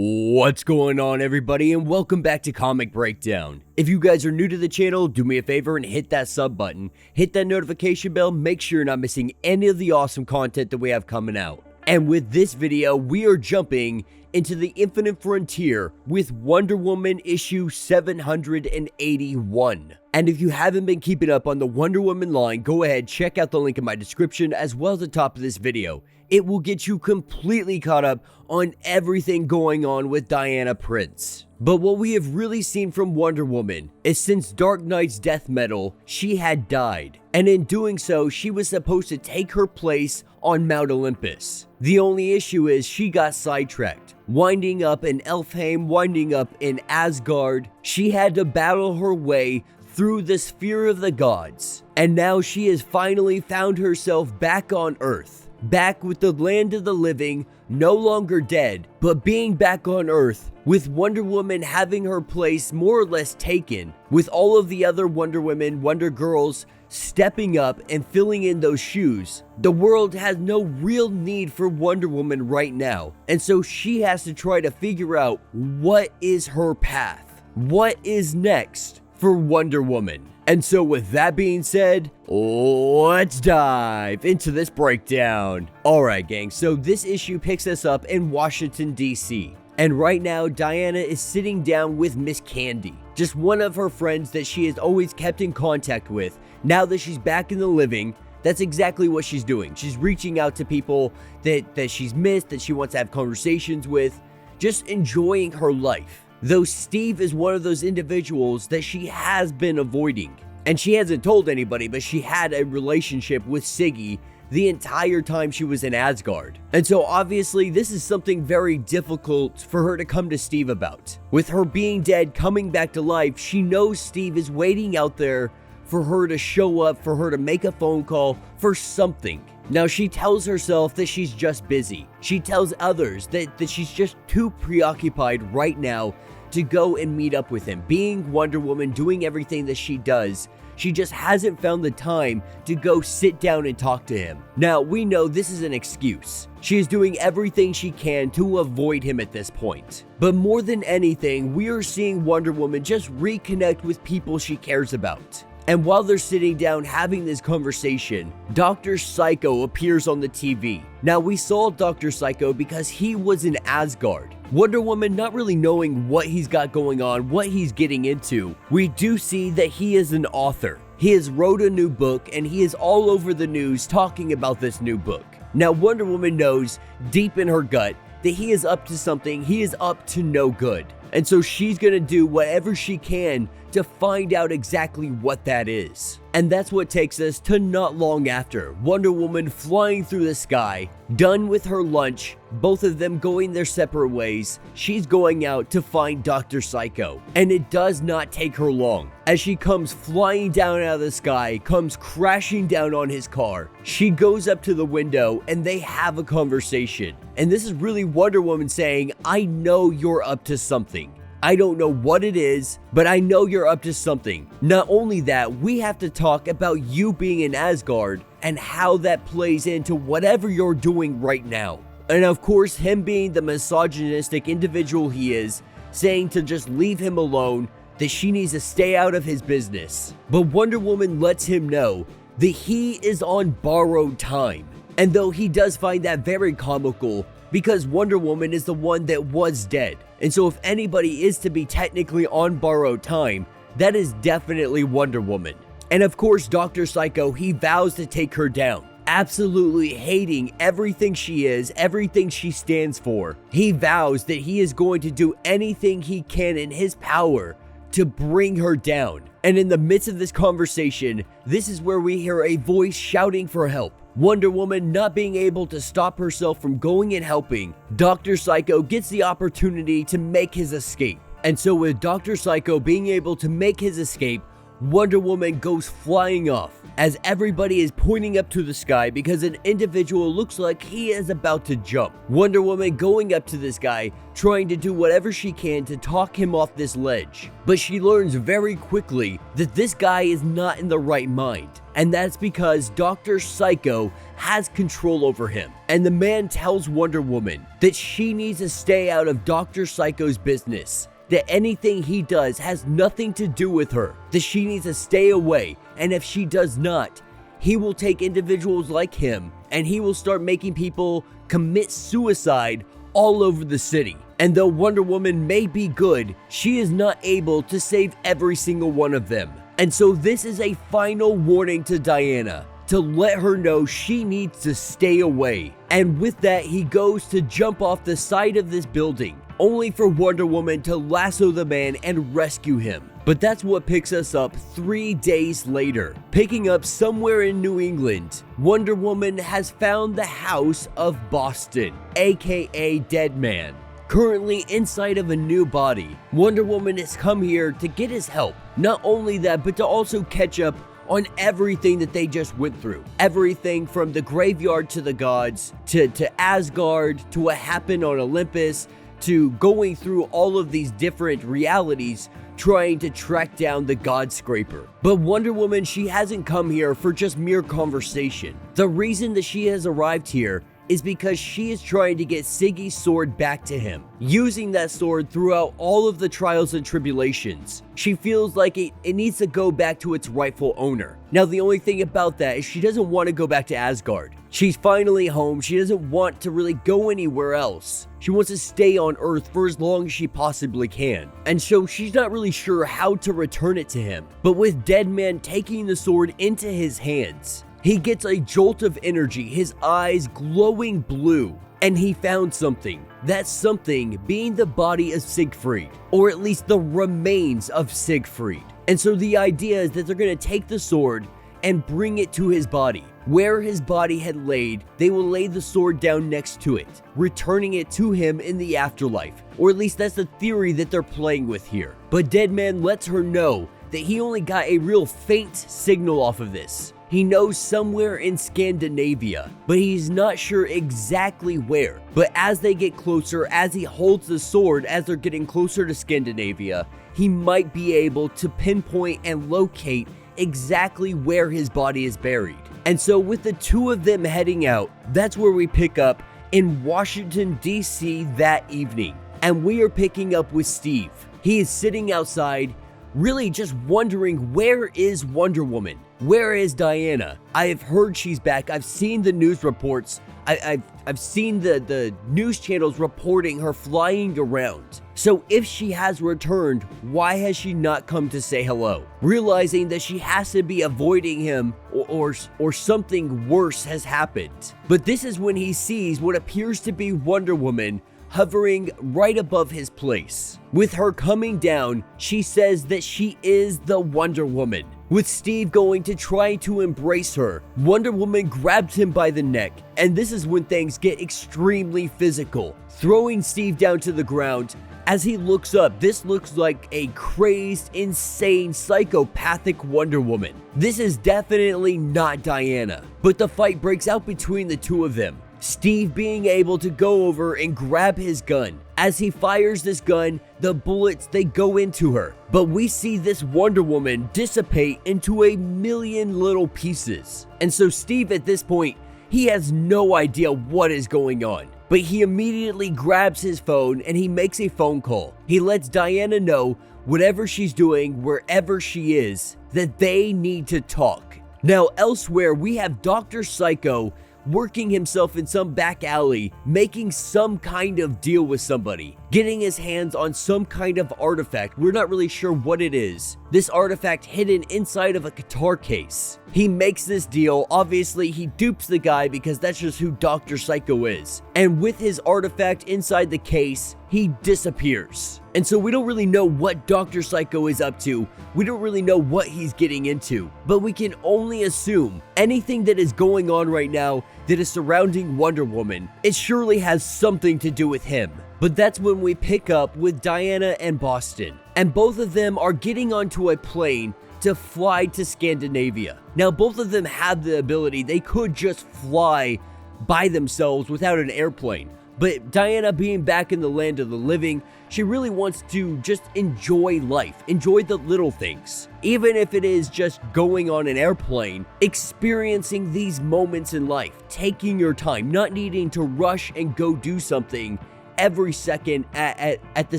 What's going on, everybody, and welcome back to Comic Breakdown. If you guys are new to the channel, do me a favor and hit that sub button, hit that notification bell, make sure you're not missing any of the awesome content that we have coming out. And with this video, we are jumping into the infinite frontier with Wonder Woman issue 781. And if you haven't been keeping up on the Wonder Woman line, go ahead, check out the link in my description as well as the top of this video. It will get you completely caught up on everything going on with Diana Prince. But what we have really seen from Wonder Woman is since Dark Knight's death metal, she had died. And in doing so, she was supposed to take her place on Mount Olympus. The only issue is she got sidetracked. Winding up in Elfheim, winding up in Asgard, she had to battle her way through the sphere of the gods. And now she has finally found herself back on Earth. Back with the land of the living, no longer dead, but being back on Earth, with Wonder Woman having her place more or less taken, with all of the other Wonder Women, Wonder Girls, stepping up and filling in those shoes. The world has no real need for Wonder Woman right now, and so she has to try to figure out what is her path, what is next for Wonder Woman. And so with that being said, let's dive into this breakdown. Alright gang, so this issue picks us up in Washington DC. And right now, Diana is sitting down with Miss Candy, just one of her friends that she has always kept in contact with. Now that she's back in the living, that's exactly what she's doing. She's reaching out to people that she's missed, that she wants to have conversations with, just enjoying her life. Though Steve is one of those individuals that she has been avoiding. And she hasn't told anybody, but she had a relationship with Siggy the entire time she was in Asgard. And so obviously this is something very difficult for her to come to Steve about. With her being dead, coming back to life, she knows Steve is waiting out there for her to show up, for her to make a phone call, for something. Now she tells herself that she's just busy. She tells others that she's just too preoccupied right now to go and meet up with him. Being Wonder Woman, doing everything that she does, she just hasn't found the time to go sit down and talk to him. Now, we know this is an excuse. She is doing everything she can to avoid him at this point. But more than anything, we are seeing Wonder Woman just reconnect with people she cares about. And while they're sitting down having this conversation, Dr. Psycho appears on the TV. Now, we saw Dr. Psycho because he was in Asgard. Wonder Woman not really knowing what he's got going on, what he's getting into. We do see that he is an author. He has wrote a new book and he is all over the news talking about this new book. Now, Wonder Woman knows deep in her gut that he is up to something, he is up to no good. And so she's gonna do whatever she can to find out exactly what that is. And that's what takes us to not long after. Wonder Woman flying through the sky, done with her lunch, both of them going their separate ways. She's going out to find Dr. Psycho. And it does not take her long. As she comes flying down out of the sky, comes crashing down on his car, she goes up to the window and they have a conversation. And this is really Wonder Woman saying, I know you're up to something. I don't know what it is, but I know you're up to something. Not only that, we have to talk about you being in Asgard and how that plays into whatever you're doing right now. And of course, him being the misogynistic individual he is, saying to just leave him alone, that she needs to stay out of his business. But Wonder Woman lets him know that he is on borrowed time. And though he does find that very comical, because Wonder Woman is the one that was dead. And so if anybody is to be technically on borrowed time, that is definitely Wonder Woman. And of course, Dr. Psycho, he vows to take her down. Absolutely hating everything she is, everything she stands for. He vows that he is going to do anything he can in his power to bring her down. And in the midst of this conversation, this is where we hear a voice shouting for help. Wonder Woman not being able to stop herself from going and helping, Dr. Psycho gets the opportunity to make his escape. And so with Dr. Psycho being able to make his escape, Wonder Woman goes flying off as everybody is pointing up to the sky because an individual looks like he is about to jump. Wonder Woman going up to this guy, trying to do whatever she can to talk him off this ledge. But she learns very quickly that this guy is not in the right mind. And that's because Dr. Psycho has control over him. And the man tells Wonder Woman that she needs to stay out of Dr. Psycho's business, that anything he does has nothing to do with her, that she needs to stay away, and if she does not, he will take individuals like him and he will start making people commit suicide all over the city. And though Wonder Woman may be good, she is not able to save every single one of them. And so this is a final warning to Diana, to let her know she needs to stay away. And with that, he goes to jump off the side of this building, only for Wonder Woman to lasso the man and rescue him. But that's what picks us up 3 days later. Picking up somewhere in New England, Wonder Woman has found the house of Boston, aka Deadman. Currently inside of a new body, Wonder Woman has come here to get his help. Not only that, but to also catch up on everything that they just went through. Everything from the graveyard to the gods, to Asgard, to what happened on Olympus, to going through all of these different realities, trying to track down the God Scraper. But Wonder Woman, she hasn't come here for just mere conversation. The reason that she has arrived here is because she is trying to get Siggy's sword back to him, using that sword throughout all of the trials and tribulations. She feels like it needs to go back to its rightful owner. Now, the only thing about that is she doesn't want to go back to Asgard. She's finally home. She doesn't want to really go anywhere else. She wants to stay on Earth for as long as she possibly can. And so she's not really sure how to return it to him. But with Deadman taking the sword into his hands, he gets a jolt of energy, his eyes glowing blue, and he found something. That something being the body of Siegfried, or at least the remains of Siegfried. And so the idea is that they're going to take the sword and bring it to his body. Where his body had laid, they will lay the sword down next to it, returning it to him in the afterlife. Or at least that's the theory that they're playing with here. But Deadman lets her know that he only got a real faint signal off of this. He knows somewhere in Scandinavia, but he's not sure exactly where. But as they get closer, as he holds the sword, as they're getting closer to Scandinavia, he might be able to pinpoint and locate exactly where his body is buried. And so with the two of them heading out, that's where we pick up in Washington, D.C. that evening. And we are picking up with Steve. He is sitting outside, really just wondering, where is Wonder Woman? Where is Diana? I have heard she's back. I've seen the news reports. I've seen the news channels reporting her flying around. So if she has returned, why has she not come to say hello? Realizing that she has to be avoiding him or something worse has happened. But this is when he sees what appears to be Wonder Woman hovering right above his place. With her coming down, she says that she is the Wonder Woman. With Steve going to try to embrace her, Wonder Woman grabs him by the neck, and this is when things get extremely physical, throwing Steve down to the ground. As he looks up, this looks like a crazed, insane, psychopathic Wonder Woman. This is definitely not Diana, but the fight breaks out between the two of them. Steve being able to go over and grab his gun. As he fires this gun, the bullets, they go into her. But we see this Wonder Woman dissipate into a million little pieces. And so Steve at this point, he has no idea what is going on. But he immediately grabs his phone and he makes a phone call. He lets Diana know whatever she's doing, wherever she is, that they need to talk. Now elsewhere, we have Dr. Psycho working himself in some back alley, making some kind of deal with somebody, getting his hands on some kind of artifact. We're not really sure what it is. This artifact hidden inside of a guitar case. He makes this deal. Obviously, he dupes the guy because that's just who Dr. Psycho is. And with his artifact inside the case, he disappears. And so we don't really know what Dr. Psycho is up to. We don't really know what he's getting into. But we can only assume anything that is going on right now that is surrounding Wonder Woman, it surely has something to do with him. But that's when we pick up with Diana and Boston. And both of them are getting onto a plane to fly to Scandinavia. Now, both of them have the ability, they could just fly by themselves without an airplane. But Diana, being back in the land of the living, she really wants to just enjoy life, enjoy the little things. Even if it is just going on an airplane, experiencing these moments in life, taking your time, not needing to rush and go do something every second at the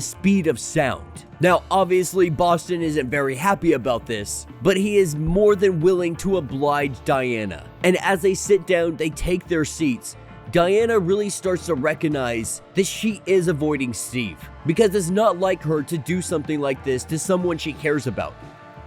speed of sound. Now, obviously, Boston isn't very happy about this, but he is more than willing to oblige Diana. And as they sit down, they take their seats. Diana really starts to recognize that she is avoiding Steve, because it's not like her to do something like this to someone she cares about.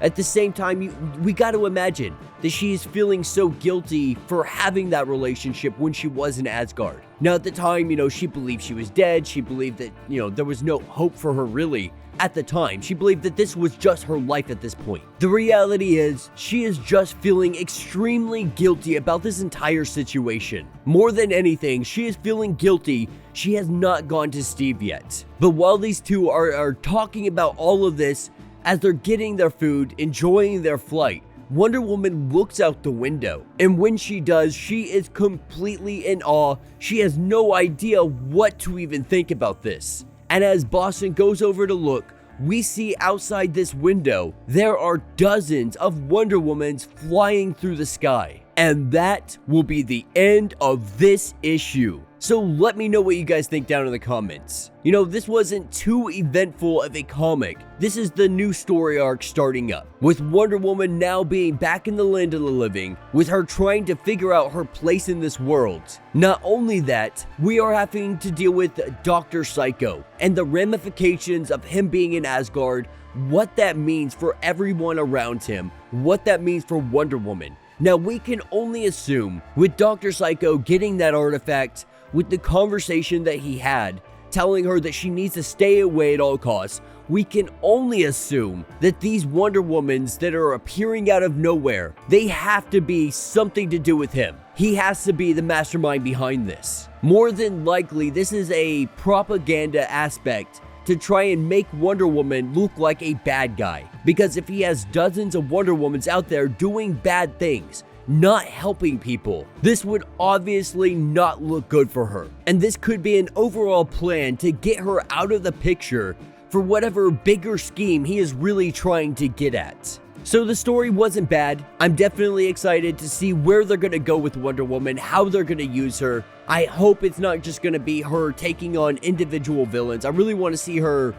At the same time, we got to imagine that she is feeling so guilty for having that relationship when she was in Asgard. Now, at the time, she believed she was dead. She believed that, there was no hope for her really. At the time, she believed that this was just her life at this point. The reality is, she is just feeling extremely guilty about this entire situation. More than anything, she is feeling guilty she has not gone to Steve yet. But while these two are talking about all of this, as they're getting their food, enjoying their flight, Wonder Woman looks out the window. And when she does, she is completely in awe. She has no idea what to even think about this. And as Boston goes over to look, we see outside this window, there are dozens of Wonder Womans flying through the sky. And that will be the end of this issue. So let me know what you guys think down in the comments. This wasn't too eventful of a comic. This is the new story arc starting up, with Wonder Woman now being back in the land of the living, with her trying to figure out her place in this world. Not only that, we are having to deal with Dr. Psycho and the ramifications of him being in Asgard, what that means for everyone around him, what that means for Wonder Woman. Now, we can only assume, with Dr. Psycho getting that artifact, with the conversation that he had, telling her that she needs to stay away at all costs, we can only assume that these Wonder Womans that are appearing out of nowhere, they have to be something to do with him. He has to be the mastermind behind this. More than likely, this is a propaganda aspect to try and make Wonder Woman look like a bad guy. Because if he has dozens of Wonder Womans out there doing bad things, not helping people, this would obviously not look good for her. And this could be an overall plan to get her out of the picture for whatever bigger scheme he is really trying to get at. So the story wasn't bad. I'm definitely excited to see where they're going to go with Wonder Woman, how they're going to use her. I hope it's not just going to be her taking on individual villains. I really want to see her,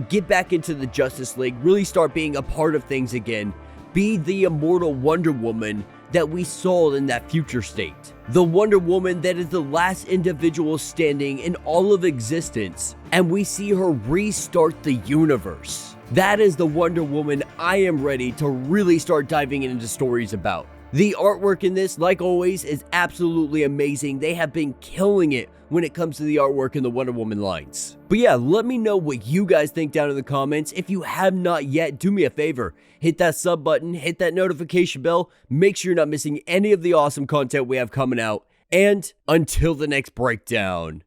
get back into the Justice League, really start being a part of things again, be the immortal Wonder Woman that we saw in that future state. The Wonder Woman that is the last individual standing in all of existence, and we see her restart the universe. That is the Wonder Woman I am ready to really start diving into stories about. The artwork in this, like always, is absolutely amazing. They have been killing it when it comes to the artwork in the Wonder Woman lines. But yeah, let me know what you guys think down in the comments. If you have not yet, do me a favor. Hit that sub button, hit that notification bell. Make sure you're not missing any of the awesome content we have coming out. And until the next breakdown.